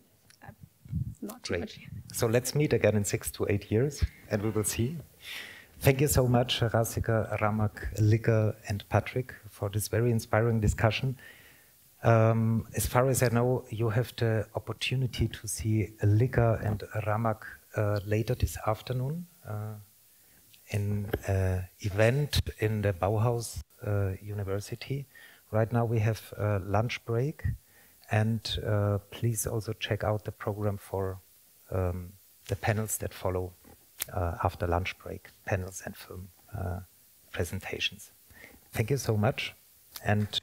not too much. So let's meet again in 6 to 8 years, and we will see. Thank you so much, Rasika, Ramak, Lykke, and Patrick, for this very inspiring discussion. As far as I know, you have the opportunity to see Lykke and Ramak later this afternoon in an event in the Bauhaus University. Right now we have a lunch break, and please also check out the program for the panels that follow after lunch break, panels and film presentations. Thank you so much, and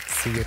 see you.